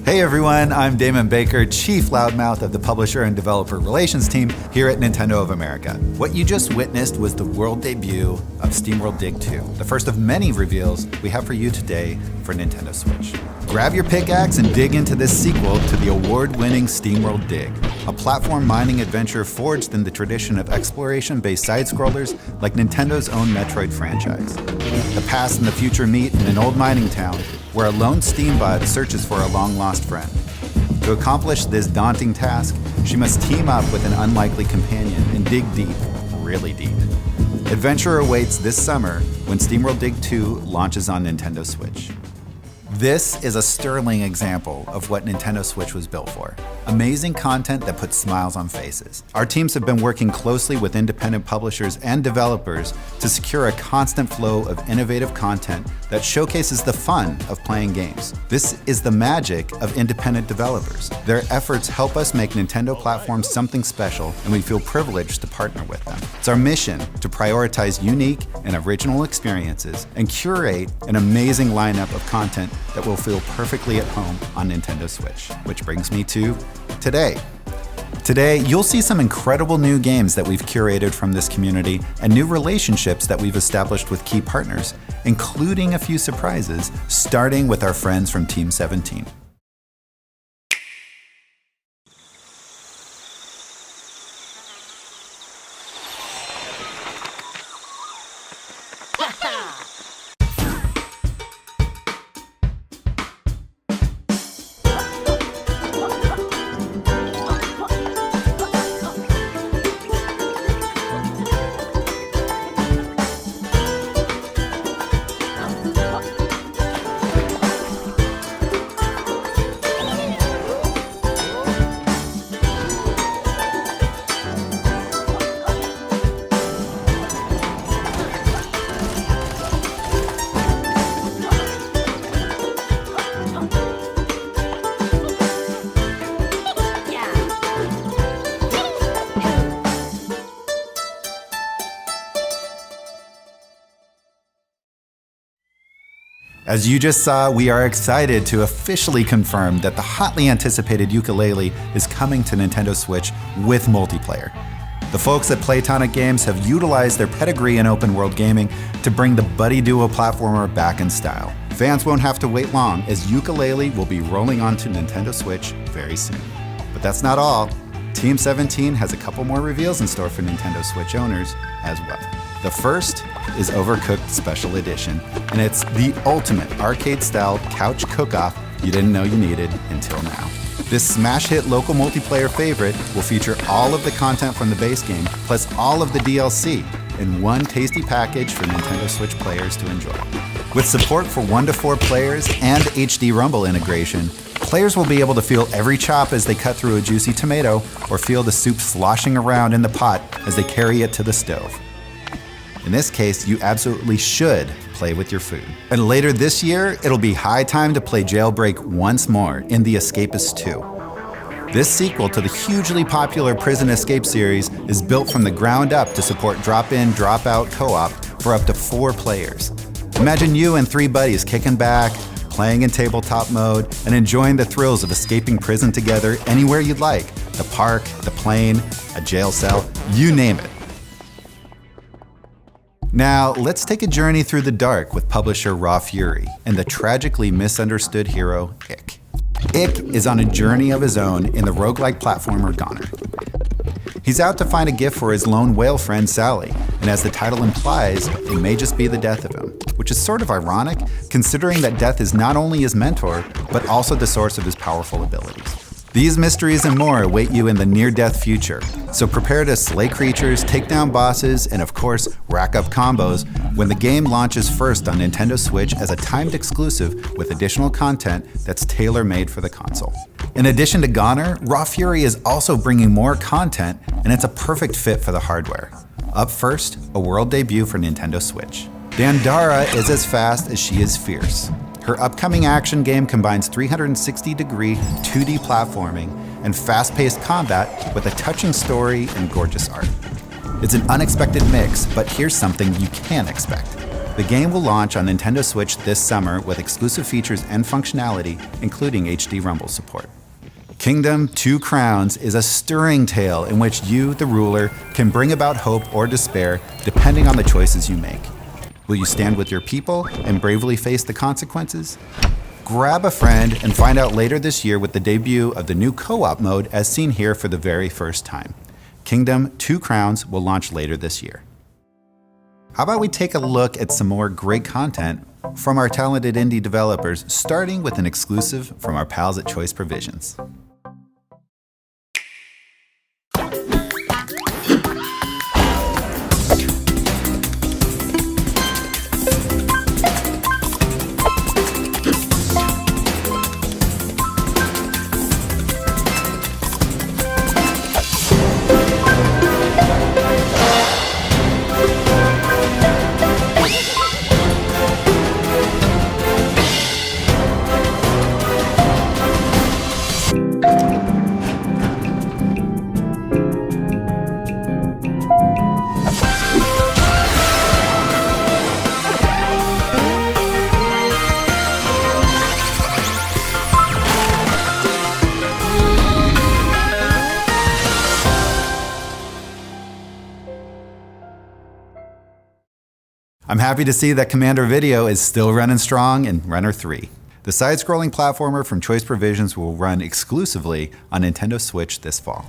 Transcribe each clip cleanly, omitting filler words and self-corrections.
Hey everyone, I'm Damon Baker, Chief Loudmouth of the Publisher and Developer Relations team here at Nintendo of America. What you just witnessed was the world debut of SteamWorld Dig 2, the first of many reveals we have for you today for Nintendo Switch. Grab your pickaxe and dig into this sequel to the award-winning SteamWorld Dig, a platform mining adventure forged in the tradition of exploration-based side-scrollers like Nintendo's own Metroid franchise. The past and the future meet in an old mining town where a lone Steambot searches for a long-lost friend. To accomplish this daunting task, she must team up with an unlikely companion and dig deep, really deep. Adventure awaits this summer when SteamWorld Dig 2 launches on Nintendo Switch. This is a sterling example of what Nintendo Switch was built for. Amazing content that puts smiles on faces. Our teams have been working closely with independent publishers and developers to secure a constant flow of innovative content that showcases the fun of playing games. This is the magic of independent developers. Their efforts help us make Nintendo platforms something special, and we feel privileged to partner with them. It's our mission to prioritize unique and original experiences and curate an amazing lineup of content that will feel perfectly at home on Nintendo Switch. Which brings me to today. Today, you'll see some incredible new games that we've curated from this community and new relationships that we've established with key partners, including a few surprises, starting with our friends from Team 17. As you just saw, we are excited to officially confirm that the hotly anticipated ukulele is coming to Nintendo Switch with multiplayer. The folks at Playtonic Games have utilized their pedigree in open world gaming to bring the buddy duo platformer back in style. Fans won't have to wait long, as ukulele will be rolling onto Nintendo Switch very soon. But that's not all. Team 17 has a couple more reveals in store for Nintendo Switch owners as well. The first is Overcooked Special Edition, and it's the ultimate arcade-style couch cook-off you didn't know you needed until now. This smash hit local multiplayer favorite will feature all of the content from the base game, plus all of the DLC, in one tasty package for Nintendo Switch players to enjoy. With support for 1 to 4 players and HD Rumble integration, players will be able to feel every chop as they cut through a juicy tomato, or feel the soup sloshing around in the pot as they carry it to the stove. In this case, you absolutely should play with your food. And later this year, it'll be high time to play Jailbreak once more in The Escapist 2. This sequel to the hugely popular Prison Escape series is built from the ground up to support drop-in, drop-out co-op for up to 4 players. Imagine you and 3 buddies kicking back, playing in tabletop mode, and enjoying the thrills of escaping prison together anywhere you'd like. The park, the plane, a jail cell, you name it. Now, let's take a journey through the dark with publisher Raw Fury and the tragically misunderstood hero, Ick. Ick is on a journey of his own in the roguelike platformer Goner. He's out to find a gift for his lone whale friend Sally, and as the title implies, it may just be the death of him, which is sort of ironic, considering that death is not only his mentor, but also the source of his powerful abilities. These mysteries and more await you in the near-death future, so prepare to slay creatures, take down bosses, and of course, rack up combos when the game launches first on Nintendo Switch as a timed exclusive with additional content that's tailor-made for the console. In addition to Goner, Raw Fury is also bringing more content, and it's a perfect fit for the hardware. Up first, a world debut for Nintendo Switch. Dandara is as fast as she is fierce. Her upcoming action game combines 360-degree 2D platforming and fast-paced combat with a touching story and gorgeous art. It's an unexpected mix, but here's something you can expect. The game will launch on Nintendo Switch this summer with exclusive features and functionality, including HD Rumble support. Kingdom Two Crowns is a stirring tale in which you, the ruler, can bring about hope or despair depending on the choices you make. Will you stand with your people and bravely face the consequences? Grab a friend and find out later this year with the debut of the new co-op mode as seen here for the very first time. Kingdom Two Crowns will launch later this year. How about we take a look at some more great content from our talented indie developers, starting with an exclusive from our pals at Choice Provisions. I'm happy to see that Commander Video is still running strong in Runner 3. The side-scrolling platformer from Choice Provisions will run exclusively on Nintendo Switch this fall.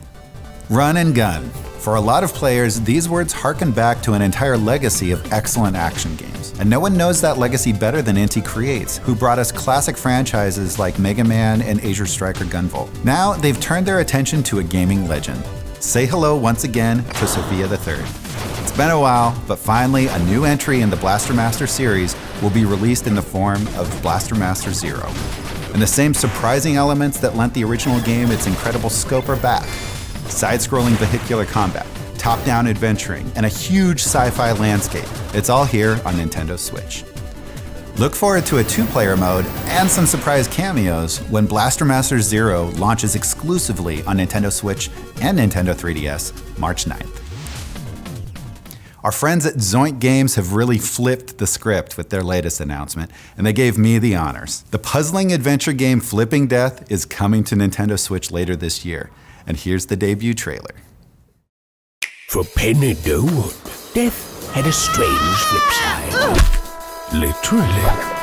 Run and gun. For a lot of players, these words harken back to an entire legacy of excellent action games. And no one knows that legacy better than Inti Creates, who brought us classic franchises like Mega Man and Asia Striker Gunvolt. Now, they've turned their attention to a gaming legend. Say hello once again to Sophia III. It's been a while, but finally a new entry in the Blaster Master series will be released in the form of Blaster Master Zero. And the same surprising elements that lent the original game its incredible scope are back. Side-scrolling vehicular combat, top-down adventuring, and a huge sci-fi landscape. It's all here on Nintendo Switch. Look forward to a two-player mode and some surprise cameos when Blaster Master Zero launches exclusively on Nintendo Switch and Nintendo 3DS March 9th. Our friends at Zoink Games have really flipped the script with their latest announcement, and they gave me the honors. The puzzling adventure game Flipping Death is coming to Nintendo Switch later this year, and here's the debut trailer. For Penny Dawood, death had a strange flip side. Literally.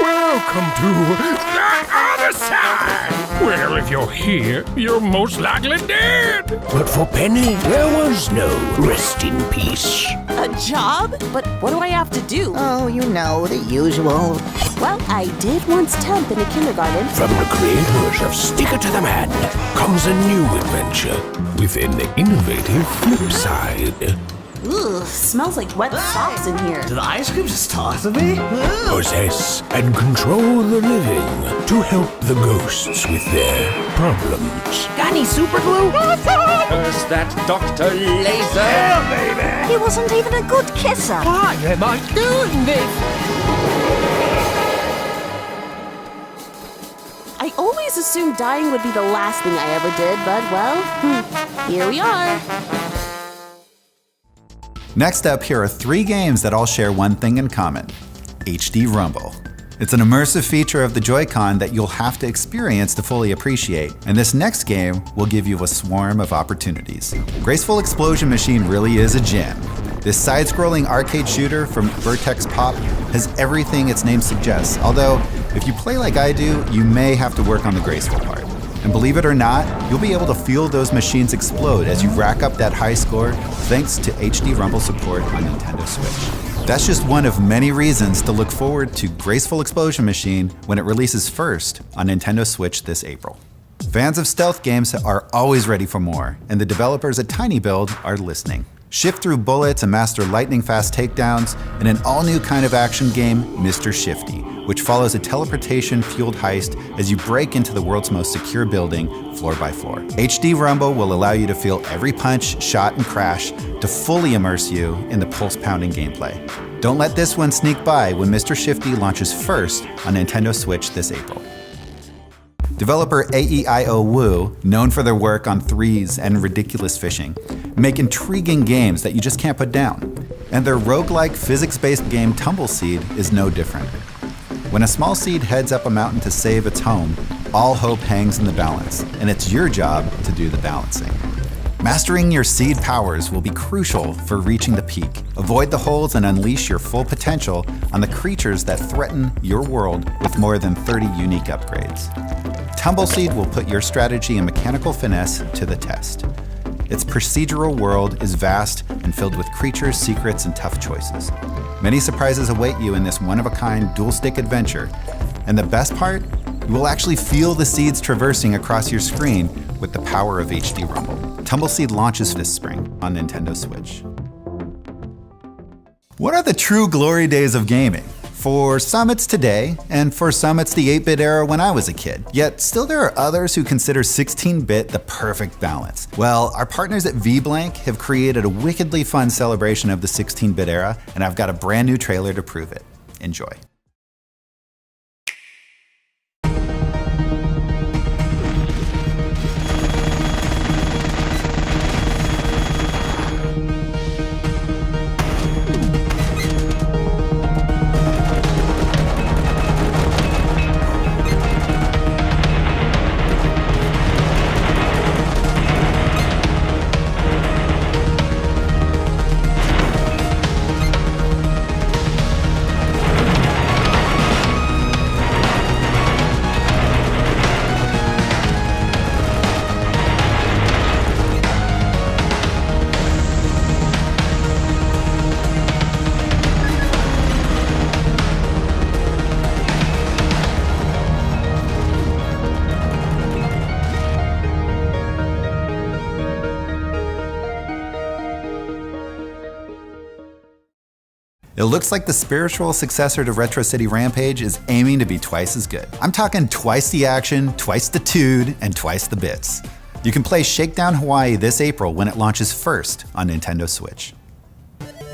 Welcome to the other side! Well, if you're here, you're most likely dead! But for Penny, there was no rest in peace. A job? But what do I have to do? Oh, you know, the usual. Well, I did once temp in a kindergarten. From the creators of Sticker to the Man comes a new adventure with an innovative flip side. Ugh, smells like wet socks in here. Did the ice cream just talk to me? Possess and control the living to help the ghosts with their problems. Got any super glue? Is that Dr. Laser? Yeah, baby! He wasn't even a good kisser. Why am I doing this? I always assumed dying would be the last thing I ever did, but well, here we are. Next up, here are 3 games that all share one thing in common: HD Rumble. It's an immersive feature of the Joy-Con that you'll have to experience to fully appreciate, and this next game will give you a swarm of opportunities. Graceful Explosion Machine really is a gem. This side-scrolling arcade shooter from Vertex Pop has everything its name suggests, although if you play like I do, you may have to work on the graceful part. And believe it or not, you'll be able to feel those machines explode as you rack up that high score thanks to HD Rumble support on Nintendo Switch. That's just one of many reasons to look forward to Graceful Explosion Machine when it releases first on Nintendo Switch this April. Fans of stealth games are always ready for more, and the developers at Tiny Build are listening. Shift through bullets and master lightning-fast takedowns in an all-new kind of action game, Mr. Shifty, which follows a teleportation-fueled heist as you break into the world's most secure building, floor by floor. HD Rumble will allow you to feel every punch, shot, and crash to fully immerse you in the pulse-pounding gameplay. Don't let this one sneak by when Mr. Shifty launches first on Nintendo Switch this April. Developer AEIO Woo, known for their work on Threes and Ridiculous Fishing, make intriguing games that you just can't put down. And their roguelike, physics-based game Tumbleseed is no different. When a small seed heads up a mountain to save its home, all hope hangs in the balance, and it's your job to do the balancing. Mastering your seed powers will be crucial for reaching the peak. Avoid the holes and unleash your full potential on the creatures that threaten your world with more than 30 unique upgrades. Tumbleseed will put your strategy and mechanical finesse to the test. Its procedural world is vast and filled with creatures, secrets, and tough choices. Many surprises await you in this one-of-a-kind dual-stick adventure. And the best part? You will actually feel the seeds traversing across your screen with the power of HD Rumble. Tumbleseed launches this spring on Nintendo Switch. What are the true glory days of gaming? For some it's today, and for some it's the 8-bit era when I was a kid. Yet still there are others who consider 16-bit the perfect balance. Well, our partners at VBlank have created a wickedly fun celebration of the 16-bit era, and I've got a brand new trailer to prove it. Enjoy. It looks like the spiritual successor to Retro City Rampage is aiming to be twice as good. I'm talking twice the action, twice the tude, and twice the bits. You can play Shakedown Hawaii this April when it launches first on Nintendo Switch.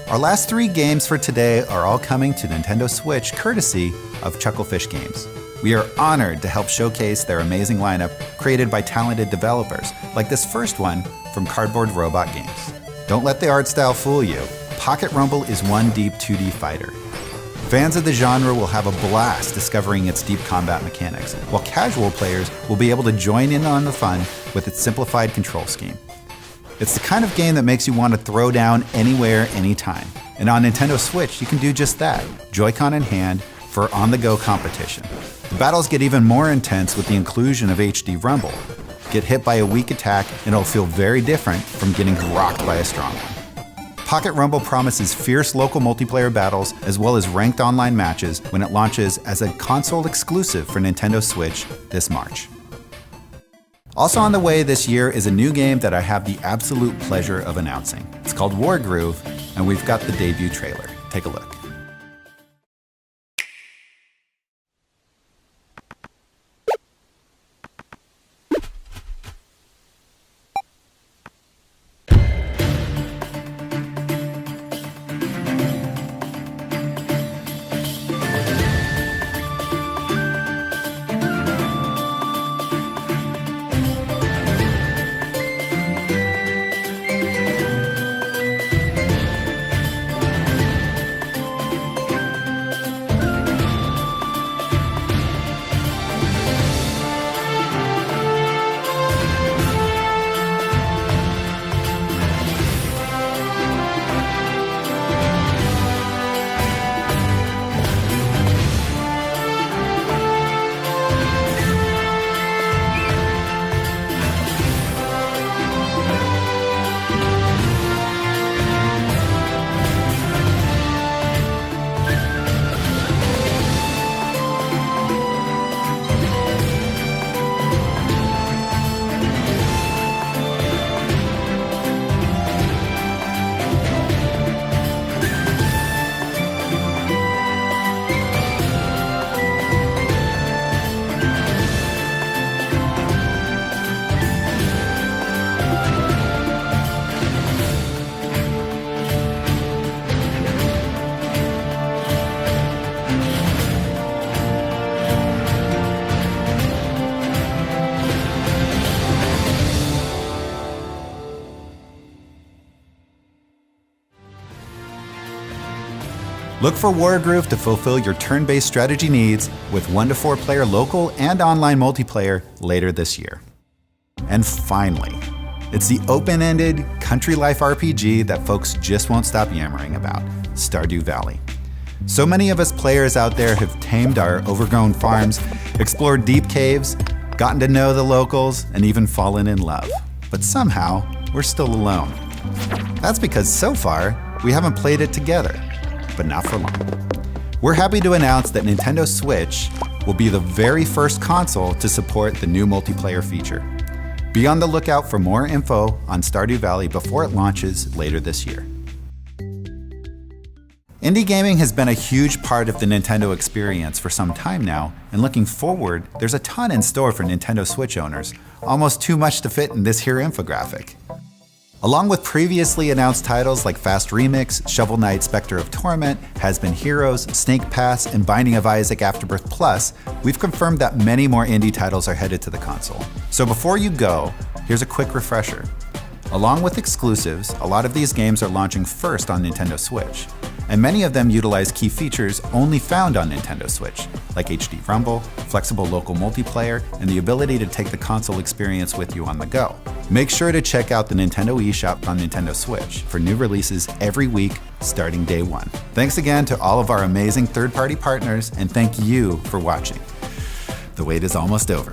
Our last 3 games for today are all coming to Nintendo Switch courtesy of Chucklefish Games. We are honored to help showcase their amazing lineup created by talented developers, like this first one from Cardboard Robot Games. Don't let the art style fool you. Pocket Rumble is one deep 2D fighter. Fans of the genre will have a blast discovering its deep combat mechanics, while casual players will be able to join in on the fun with its simplified control scheme. It's the kind of game that makes you want to throw down anywhere, anytime. And on Nintendo Switch, you can do just that, Joy-Con in hand, for on-the-go competition. The battles get even more intense with the inclusion of HD Rumble. Get hit by a weak attack and it'll feel very different from getting rocked by a strong one. Pocket Rumble promises fierce local multiplayer battles as well as ranked online matches when it launches as a console exclusive for Nintendo Switch this March. Also on the way this year is a new game that I have the absolute pleasure of announcing. It's called Wargroove, and we've got the debut trailer. Take a look. Look for Wargroove to fulfill your turn-based strategy needs with 1 to 4 player local and online multiplayer later this year. And finally, it's the open-ended country life RPG that folks just won't stop yammering about, Stardew Valley. So many of us players out there have tamed our overgrown farms, explored deep caves, gotten to know the locals, and even fallen in love. But somehow, we're still alone. That's because so far, we haven't played it together, but not for long. We're happy to announce that Nintendo Switch will be the very first console to support the new multiplayer feature. Be on the lookout for more info on Stardew Valley before it launches later this year. Indie gaming has been a huge part of the Nintendo experience for some time now, and looking forward, there's a ton in store for Nintendo Switch owners, almost too much to fit in this here infographic. Along with previously announced titles like Fast Remix, Shovel Knight Spectre of Torment, Has Been Heroes, Snake Pass, and Binding of Isaac Afterbirth Plus, we've confirmed that many more indie titles are headed to the console. So before you go, here's a quick refresher. Along with exclusives, a lot of these games are launching first on Nintendo Switch, and many of them utilize key features only found on Nintendo Switch, like HD Rumble, flexible local multiplayer, and the ability to take the console experience with you on the go. Make sure to check out the Nintendo eShop on Nintendo Switch for new releases every week starting day 1. Thanks again to all of our amazing third-party partners, and thank you for watching. The wait is almost over.